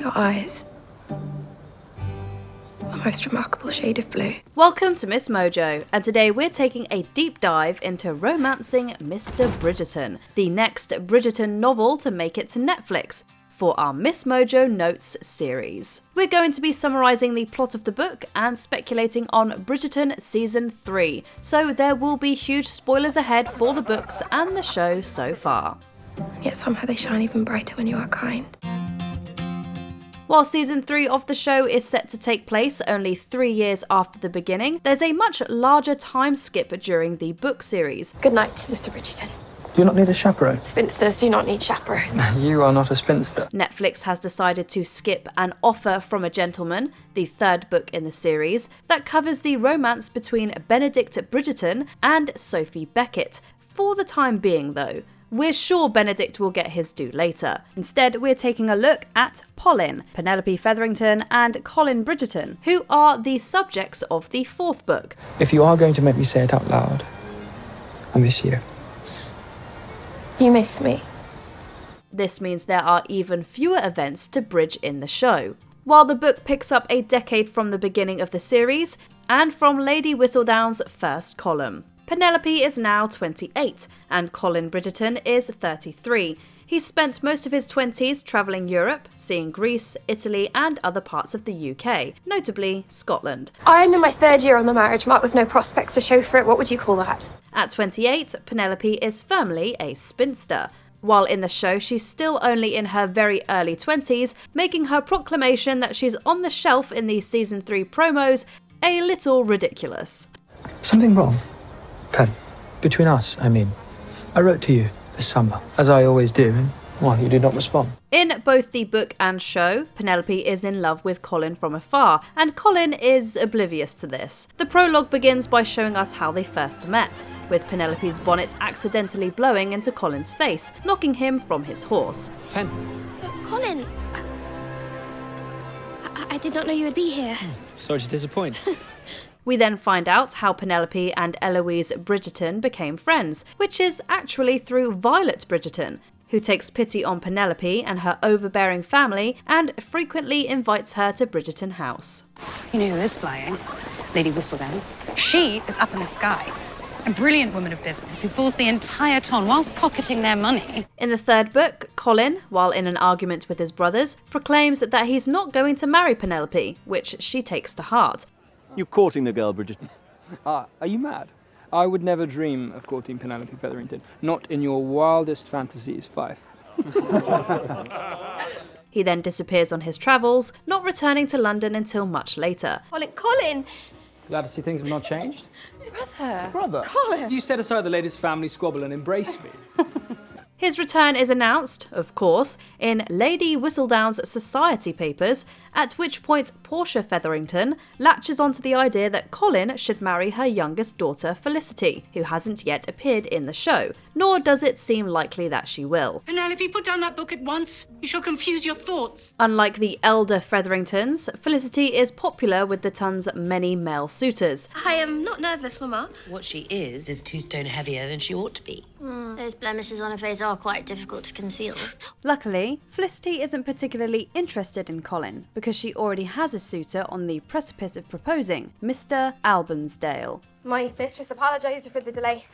Your eyes. A most remarkable shade of blue. Welcome to MsMojo, and today we're taking a deep dive into romancing Mr. Bridgerton, the next Bridgerton novel to make it to Netflix, for our MsMojoNotes series. We're going to be summarising the plot of the book and speculating on Bridgerton Season 3, so there will be huge spoilers ahead for the books and the show so far. And yet somehow they shine even brighter when you are kind. While Season 3 of the show is set to take place only 3 years after the beginning, there's a much larger time skip during the book series. Good night, Mr. Bridgerton. Do you not need a chaperone? Spinsters do not need chaperones. You are not a spinster. Netflix has decided to skip An Offer from a Gentleman, the third book in the series, that covers the romance between Benedict Bridgerton and Sophie Beckett. For the time being though, we're sure Benedict will get his due later. Instead, we're taking a look at Colin, Penelope Featherington and Colin Bridgerton, who are the subjects of the fourth book. If you are going to make me say it out loud, I miss you. You miss me. This means there are even fewer events to bridge in the show. While the book picks up a decade from the beginning of the series, and from Lady Whistledown's first column. Penelope is now 28, and Colin Bridgerton is 33. He's spent most of his 20s travelling Europe, seeing Greece, Italy and other parts of the UK, notably Scotland. I'm in my third year on the marriage mark with no prospects to show for it. What would you call that? At 28, Penelope is firmly a spinster. While in the show she's still only in her very early 20s, making her proclamation that she's on the shelf in the Season 3 promos a little ridiculous. Something wrong? Pen. Between us, I mean. I wrote to you this summer, as I always do, and, well, you did not respond. In both the book and show, Penelope is in love with Colin from afar, and Colin is oblivious to this. The prologue begins by showing us how they first met, with Penelope's bonnet accidentally blowing into Colin's face, knocking him from his horse. Pen. Colin, I did not know you would be here. Sorry to disappoint. We then find out how Penelope and Eloise Bridgerton became friends, which is actually through Violet Bridgerton, who takes pity on Penelope and her overbearing family and frequently invites her to Bridgerton House. You know who is flying? Lady Whistledown. She is up in the sky. A brilliant woman of business who fools the entire town whilst pocketing their money. In the third book, Colin, while in an argument with his brothers, proclaims that he's not going to marry Penelope, which she takes to heart. You courting the girl, Bridgerton? Are you mad? I would never dream of courting Penelope Featherington. Not in your wildest fantasies, Fife. He then disappears on his travels, not returning to London until much later. Colin! Glad to see things have not changed. Brother! Colin! You set aside the latest family squabble and embrace me. His return is announced, of course, in Lady Whistledown's society papers, at which point Portia Featherington latches onto the idea that Colin should marry her youngest daughter Felicity, who hasn't yet appeared in the show, nor does it seem likely that she will. Penelope, put down that book at once. You shall confuse your thoughts. Unlike the elder Featheringtons, Felicity is popular with the ton's many male suitors. I am not nervous, Mama. What she is 2 stone heavier than she ought to be. Those blemishes on her face are quite difficult to conceal. Luckily, Felicity isn't particularly interested in Colin, because she already has a suitor on the precipice of proposing, Mr. Albansdale. My mistress apologised for the delay.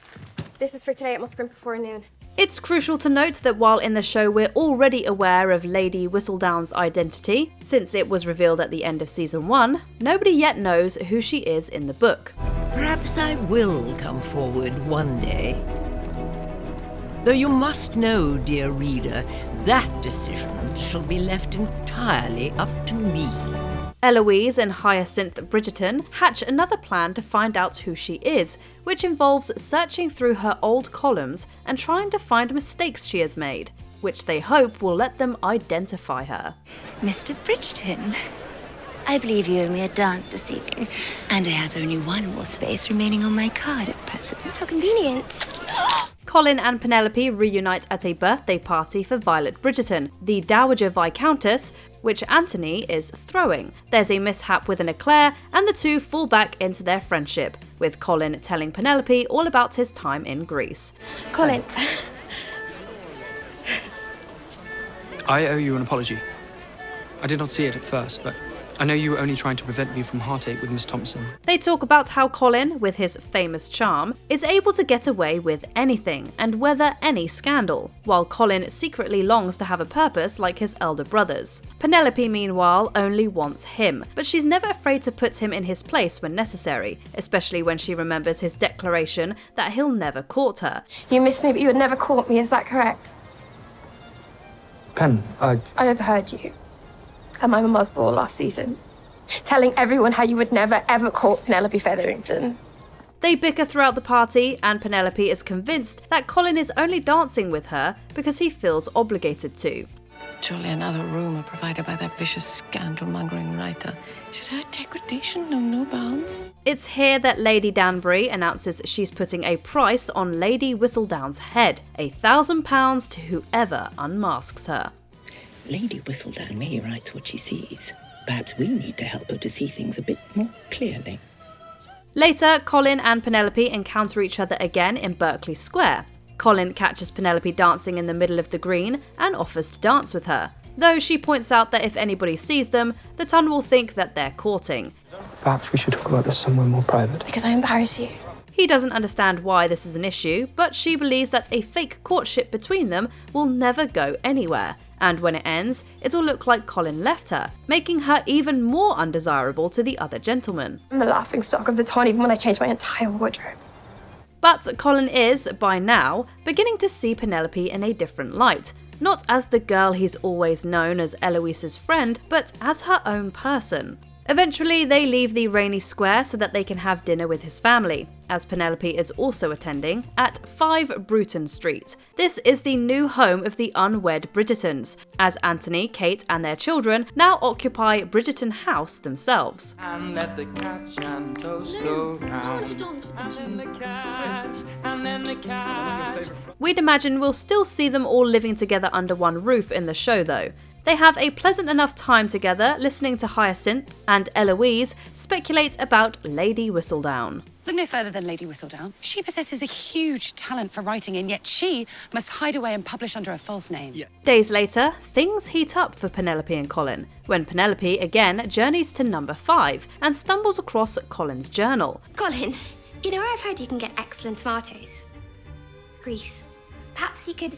This is for today, it must print before noon. It's crucial to note that while in the show we're already aware of Lady Whistledown's identity, since it was revealed at the end of Season 1, nobody yet knows who she is in the book. Perhaps I will come forward one day. Though you must know, dear reader, that decision shall be left entirely up to me. Eloise and Hyacinth Bridgerton hatch another plan to find out who she is, which involves searching through her old columns and trying to find mistakes she has made, which they hope will let them identify her. Mr. Bridgerton, I believe you owe me a dance this evening, and I have only one more space remaining on my card at present. How convenient. Colin and Penelope reunite at a birthday party for Violet Bridgerton, the Dowager Viscountess, which Anthony is throwing. There's a mishap with an eclair, and the two fall back into their friendship, with Colin telling Penelope all about his time in Greece. Colin. I owe you an apology. I did not see it at first, but I know you were only trying to prevent me from heartache with Miss Thompson. They talk about how Colin, with his famous charm, is able to get away with anything and weather any scandal, while Colin secretly longs to have a purpose like his elder brothers. Penelope, meanwhile, only wants him, but she's never afraid to put him in his place when necessary, especially when she remembers his declaration that he'll never court her. You missed me, but you would never court me, is that correct? Pen, I overheard you at my mama's ball last season, telling everyone how you would never ever court Penelope Featherington. They bicker throughout the party, and Penelope is convinced that Colin is only dancing with her because he feels obligated to. Surely another rumour provided by that vicious scandal-mongering writer. Should her degradation know no bounds? It's here that Lady Danbury announces she's putting a price on Lady Whistledown's head, £1,000 to whoever unmasks her. Lady Whistledown merely writes what she sees. Perhaps we need to help her to see things a bit more clearly. Later, Colin and Penelope encounter each other again in Berkeley Square. Colin catches Penelope dancing in the middle of the green and offers to dance with her, though she points out that if anybody sees them, the ton will think that they're courting. Perhaps we should talk about this somewhere more private. Because I embarrass you. He doesn't understand why this is an issue, but she believes that a fake courtship between them will never go anywhere, and when it ends, it'll look like Colin left her, making her even more undesirable to the other gentlemen. I'm the laughingstock of the town even when I change my entire wardrobe. But Colin is, by now, beginning to see Penelope in a different light, not as the girl he's always known as Eloise's friend, but as her own person. Eventually, they leave the rainy square so that they can have dinner with his family, as Penelope is also attending, at 5 Bruton Street. This is the new home of the unwed Bridgertons, as Anthony, Kate and their children now occupy Bridgerton House themselves. And let the catch and toast go round. And then the catch, and then the catch. We'd imagine we'll still see them all living together under one roof in the show though. They have a pleasant enough time together listening to Hyacinth and Eloise speculate about Lady Whistledown. Look no further than Lady Whistledown. She possesses a huge talent for writing, and yet she must hide away and publish under a false name. Yeah. Days later, things heat up for Penelope and Colin, when Penelope again journeys to number 5 and stumbles across Colin's journal. Colin, you know where I've heard you can get excellent tomatoes? Greece. Perhaps you could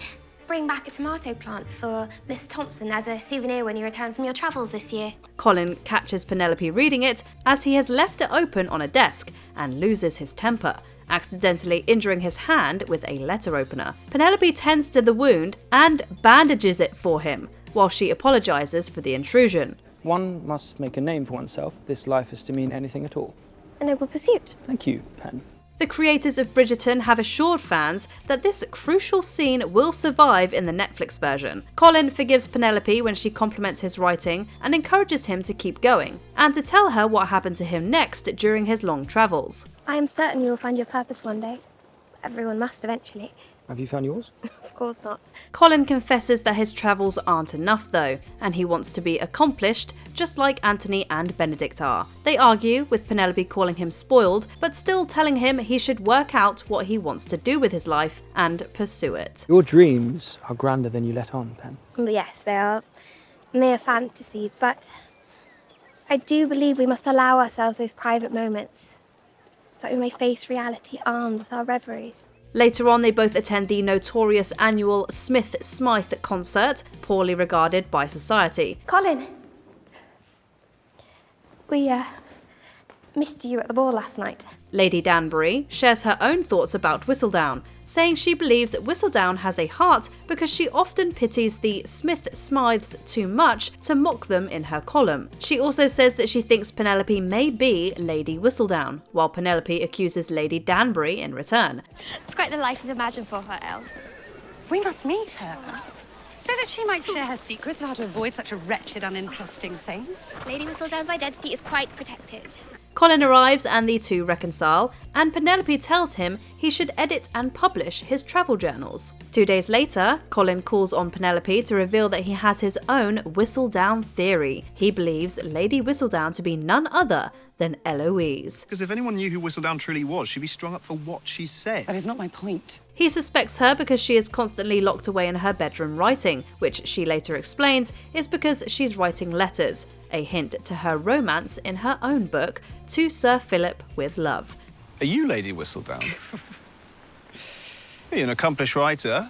bring back a tomato plant for Miss Thompson as a souvenir when you return from your travels this year. Colin catches Penelope reading it as he has left it open on a desk and loses his temper, accidentally injuring his hand with a letter opener. Penelope tends to the wound and bandages it for him, while she apologises for the intrusion. One must make a name for oneself if this life is to mean anything at all. A noble pursuit. Thank you, Pen. The creators of Bridgerton have assured fans that this crucial scene will survive in the Netflix version. Colin forgives Penelope when she compliments his writing and encourages him to keep going, and to tell her what happened to him next during his long travels. I am certain you will find your purpose one day. Everyone must eventually. Have you found yours? Of course not. Colin confesses that his travels aren't enough though, and he wants to be accomplished, just like Anthony and Benedict are. They argue, with Penelope calling him spoiled, but still telling him he should work out what he wants to do with his life and pursue it. Your dreams are grander than you let on, Pen. Well, yes, they are mere fantasies, but I do believe we must allow ourselves those private moments so that we may face reality armed with our reveries. Later on, they both attend the notorious annual Smith-Smythe concert, poorly regarded by society. Colin! We, missed you at the ball last night. Lady Danbury shares her own thoughts about Whistledown, saying she believes Whistledown has a heart because she often pities the Smith-Smythes too much to mock them in her column. She also says that she thinks Penelope may be Lady Whistledown, while Penelope accuses Lady Danbury in return. It's quite the life we've imagined for her, Elle. We must meet her, so that she might share her secrets of how to avoid such a wretched, uninteresting thing. Lady Whistledown's identity is quite protected. Colin arrives and the two reconcile, and Penelope tells him he should edit and publish his travel journals. 2 days later, Colin calls on Penelope to reveal that he has his own Whistledown theory. He believes Lady Whistledown to be none other than Eloise. Because if anyone knew who Whistledown truly was, she'd be strung up for what she said. That is not my point. He suspects her because she is constantly locked away in her bedroom writing, which she later explains is because she's writing letters, a hint to her romance in her own book, To Sir Philip with Love. Are you Lady Whistledown? You're an accomplished writer.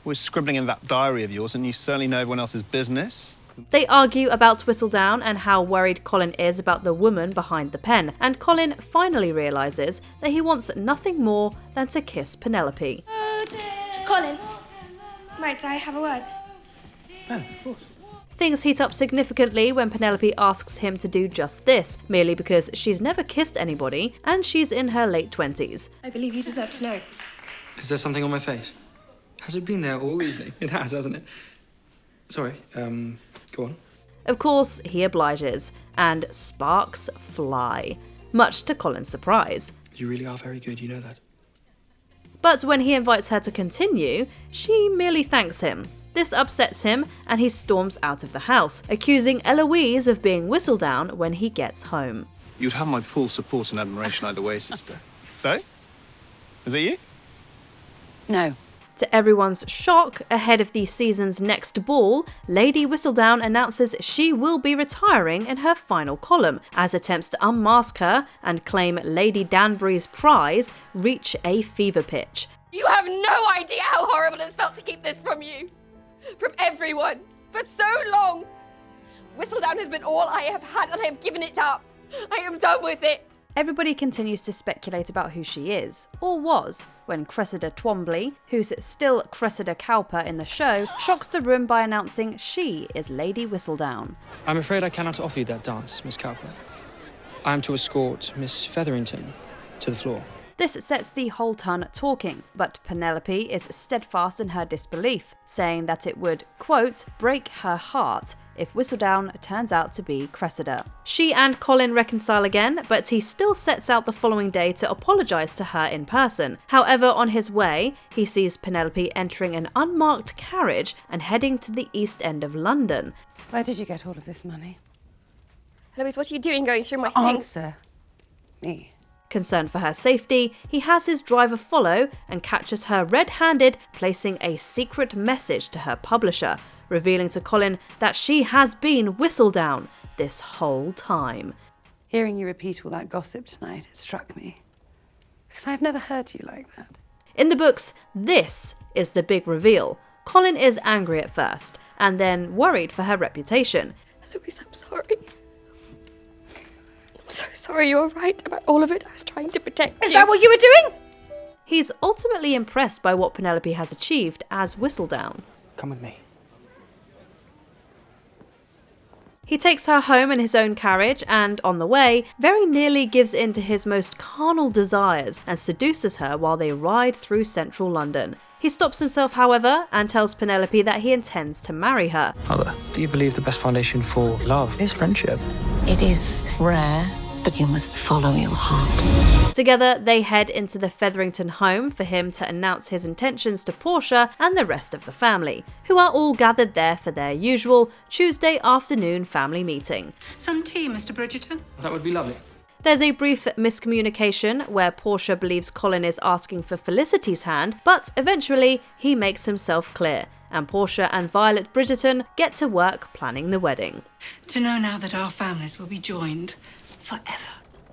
We're scribbling in that diary of yours, and you certainly know everyone else's business. They argue about Whistledown and how worried Colin is about the woman behind the pen, and Colin finally realises that he wants nothing more than to kiss Penelope. Colin, might I have a word? Yeah, of course. Things heat up significantly when Penelope asks him to do just this, merely because she's never kissed anybody and she's in her late 20s. I believe you deserve to know. Is there something on my face? Has it been there all evening? It has, hasn't it? Sorry, go on. Of course, he obliges, and sparks fly, much to Colin's surprise. You really are very good, you know that. But when he invites her to continue, she merely thanks him. This upsets him, and he storms out of the house, accusing Eloise of being Whistledown when he gets home. You'd have my full support and admiration either way, sister. Sorry? Is it you? No. To everyone's shock, ahead of the season's next ball, Lady Whistledown announces she will be retiring in her final column, as attempts to unmask her and claim Lady Danbury's prize reach a fever pitch. You have no idea how horrible it's felt to keep this from you. From everyone. For so long. Whistledown has been all I have had and I have given it up. I am done with it. Everybody continues to speculate about who she is, or was, when Cressida Twombly, who's still Cressida Cowper in the show, shocks the room by announcing she is Lady Whistledown. I'm afraid I cannot offer you that dance, Miss Cowper. I am to escort Miss Featherington to the floor. This sets the whole ton talking, but Penelope is steadfast in her disbelief, saying that it would, quote, break her heart if Whistledown turns out to be Cressida. She and Colin reconcile again, but he still sets out the following day to apologise to her in person. However, on his way, he sees Penelope entering an unmarked carriage and heading to the East End of London. Where did you get all of this money? Eloise, what are you doing going through my things? Answer me. Concerned for her safety, he has his driver follow and catches her red-handed placing a secret message to her publisher, revealing to Colin that she has been Whistledown this whole time. Hearing you repeat all that gossip tonight, it struck me. Because I've never heard you like that. In the books, this is the big reveal. Colin is angry at first, and then worried for her reputation. Eloise, I'm sorry. I'm so sorry, you're right about all of it. I was trying to protect you. Is that what you were doing? He's ultimately impressed by what Penelope has achieved as Whistledown. Come with me. He takes her home in his own carriage and, on the way, very nearly gives in to his most carnal desires and seduces her while they ride through central London. He stops himself, however, and tells Penelope that he intends to marry her. Mother, do you believe the best foundation for love is friendship? It is rare, but you must follow your heart. Together, they head into the Featherington home for him to announce his intentions to Portia and the rest of the family, who are all gathered there for their usual Tuesday afternoon family meeting. Some tea, Mr. Bridgerton? That would be lovely. There's a brief miscommunication where Portia believes Colin is asking for Felicity's hand, but eventually he makes himself clear, and Portia and Violet Bridgerton get to work planning the wedding. To know now that our families will be joined forever.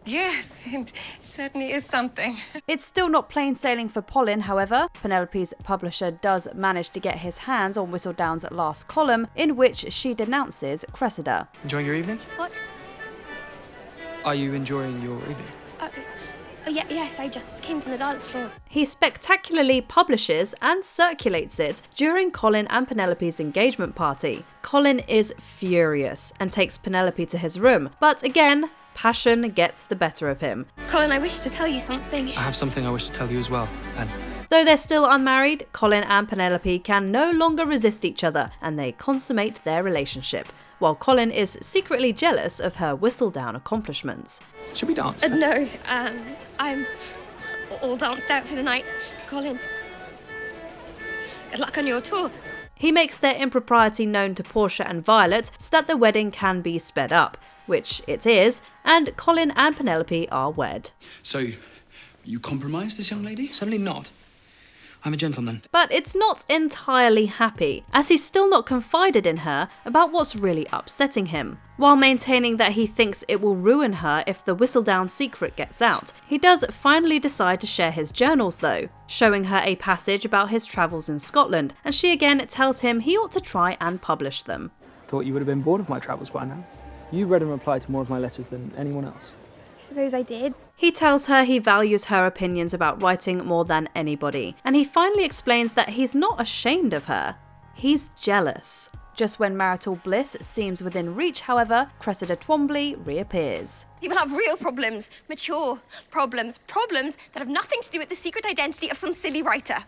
Yes, it certainly is something. It's still not plain sailing for Pollen, however. Penelope's publisher does manage to get his hands on Whistledown's last column, in which she denounces Cressida. Enjoying your evening? What? Are you enjoying your evening? Yes, I just came from the dance floor. He spectacularly publishes and circulates it during Colin and Penelope's engagement party. Colin is furious and takes Penelope to his room, but again, passion gets the better of him. Colin, I wish to tell you something. I have something I wish to tell you as well, Pen. Though they're still unmarried, Colin and Penelope can no longer resist each other, and they consummate their relationship, while Colin is secretly jealous of her Whistledown accomplishments. Should we dance? No, I'm all danced out for the night. Colin, good luck on your tour. He makes their impropriety known to Portia and Violet so that the wedding can be sped up, which it is, and Colin and Penelope are wed. So, you compromised this young lady? Certainly not. I'm a gentleman. But it's not entirely happy, as he's still not confided in her about what's really upsetting him. While maintaining that he thinks it will ruin her if the Whistledown secret gets out, he does finally decide to share his journals though, showing her a passage about his travels in Scotland, and she again tells him he ought to try and publish them. Thought you would have been bored of my travels by now. You read and replied to more of my letters than anyone else. I suppose I did. He tells her he values her opinions about writing more than anybody, and he finally explains that he's not ashamed of her. He's jealous. Just when marital bliss seems within reach, however, Cressida Twombly reappears. You will have real problems, mature problems that have nothing to do with the secret identity of some silly writer.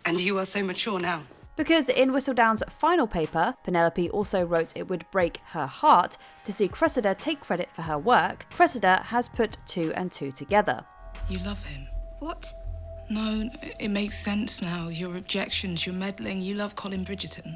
And you are so mature now. Because in Whistledown's final paper, Penelope also wrote it would break her heart to see Cressida take credit for her work. Cressida has put 2 and 2 together. You love him. What? No, it makes sense now. Your objections, your meddling. You love Colin Bridgerton.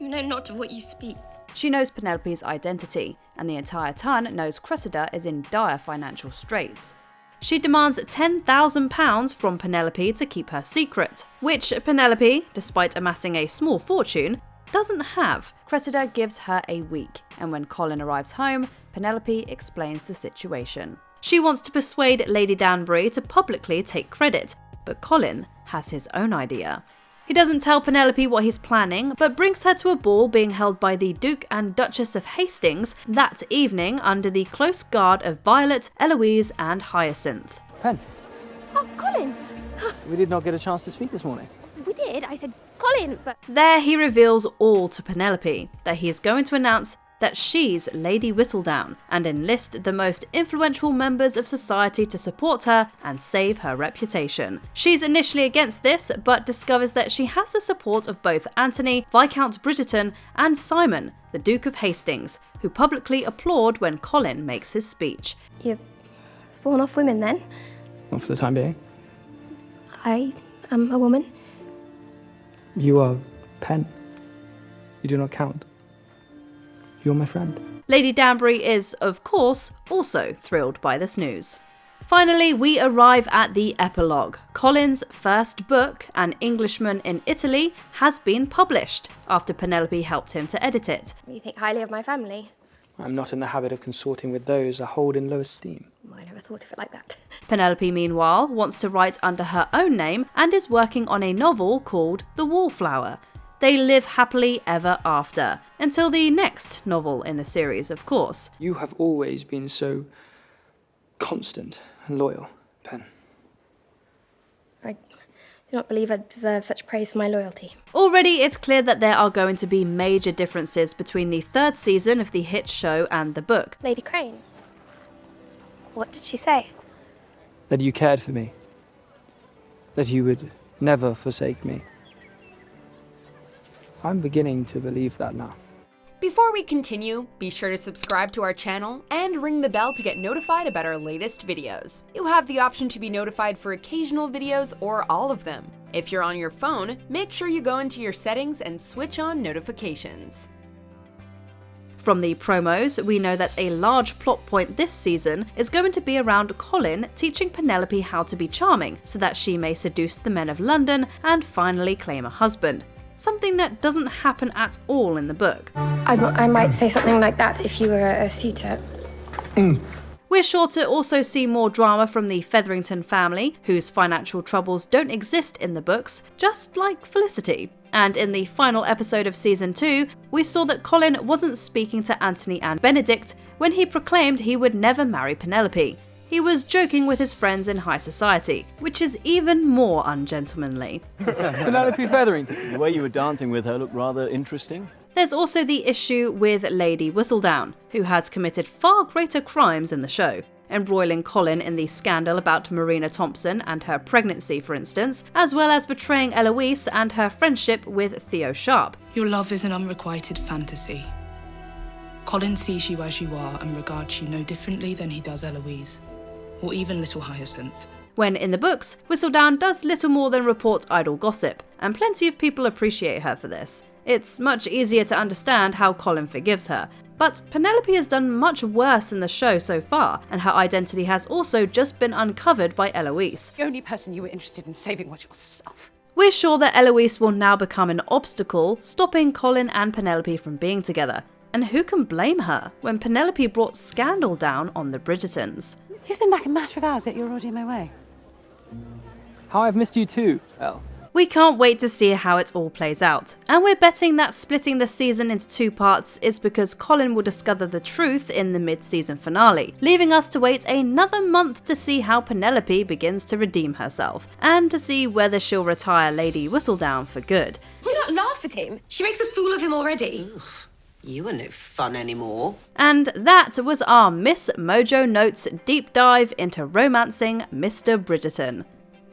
You know not of what you speak. She knows Penelope's identity, and the entire ton knows Cressida is in dire financial straits. She demands £10,000 from Penelope to keep her secret, which Penelope, despite amassing a small fortune, doesn't have. Cressida gives her a week, and when Colin arrives home, Penelope explains the situation. She wants to persuade Lady Danbury to publicly take credit, but Colin has his own idea. He doesn't tell Penelope what he's planning, but brings her to a ball being held by the Duke and Duchess of Hastings that evening under the close guard of Violet, Eloise and Hyacinth. Pen, Oh, Colin! we did not get a chance to speak this morning. We did. I said Colin, but... There he reveals all to Penelope, that he is going to announce that she's Lady Whistledown and enlist the most influential members of society to support her and save her reputation. She's initially against this, but discovers that she has the support of both Anthony, Viscount Bridgerton, and Simon, the Duke of Hastings, who publicly applaud when Colin makes his speech. You've sworn off women then? Not for the time being. I am a woman. You are Pen. You do not count. You're my friend. Lady Danbury is, of course, also thrilled by this news. Finally, we arrive at the epilogue. Colin's first book, An Englishman in Italy, has been published, after Penelope helped him to edit it. You think highly of my family? I'm not in the habit of consorting with those I hold in low esteem. I never thought of it like that. Penelope, meanwhile, wants to write under her own name and is working on a novel called The Wallflower. They live happily ever after, until the next novel in the series, of course. You have always been so constant and loyal, Pen. I do not believe I deserve such praise for my loyalty. Already it's clear that there are going to be major differences between the 3rd season of the hit show and the book. Lady Crane, what did she say? That you cared for me. That you would never forsake me. I'm beginning to believe that now. Before we continue, be sure to subscribe to our channel and ring the bell to get notified about our latest videos. You have the option to be notified for occasional videos or all of them. If you're on your phone, make sure you go into your settings and switch on notifications. From the promos, we know that a large plot point this season is going to be around Colin teaching Penelope how to be charming so that she may seduce the men of London and finally claim a husband. Something that doesn't happen at all in the book. I might say something like that if you were a suitor. We're sure to also see more drama from the Featherington family, whose financial troubles don't exist in the books, just like Felicity. And in the final episode of season 2, we saw that Colin wasn't speaking to Anthony and Benedict when he proclaimed he would never marry Penelope. He was joking with his friends in high society, which is even more ungentlemanly. Penelope Featherington. The way you were dancing with her looked rather interesting. There's also the issue with Lady Whistledown, who has committed far greater crimes in the show, embroiling Colin in the scandal about Marina Thompson and her pregnancy, for instance, as well as betraying Eloise and her friendship with Theo Sharp. Your love is an unrequited fantasy. Colin sees you as you are and regards you no differently than he does Eloise, or even little Hyacinth. when in the books, Whistledown does little more than report idle gossip, and plenty of people appreciate her for this. It's much easier to understand how Colin forgives her, but Penelope has done much worse in the show so far, and her identity has also just been uncovered by Eloise. The only person you were interested in saving was yourself. We're sure that Eloise will now become an obstacle, stopping Colin and Penelope from being together. And who can blame her when Penelope brought scandal down on the Bridgertons? You've been back a matter of hours, yet you're already on my way. How I've missed you too, Elle. We can't wait to see how it all plays out, and we're betting that splitting the season into 2 parts is because Colin will discover the truth in the mid-season finale, leaving us to wait another month to see how Penelope begins to redeem herself, and to see whether she'll retire Lady Whistledown for good. Do not laugh at him. She makes a fool of him already. Ugh, you are no fun anymore. And that was our MsMojoNotes deep dive into romancing Mr. Bridgerton.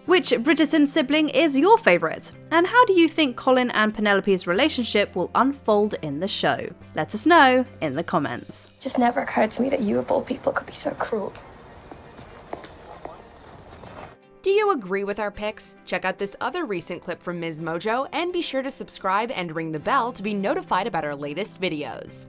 Which Bridgerton sibling is your favourite? And how do you think Colin and Penelope's relationship will unfold in the show? Let us know in the comments. It just never occurred to me that you of all people could be so cruel. Do you agree with our picks? Check out this other recent clip from MsMojo and be sure to subscribe and ring the bell to be notified about our latest videos.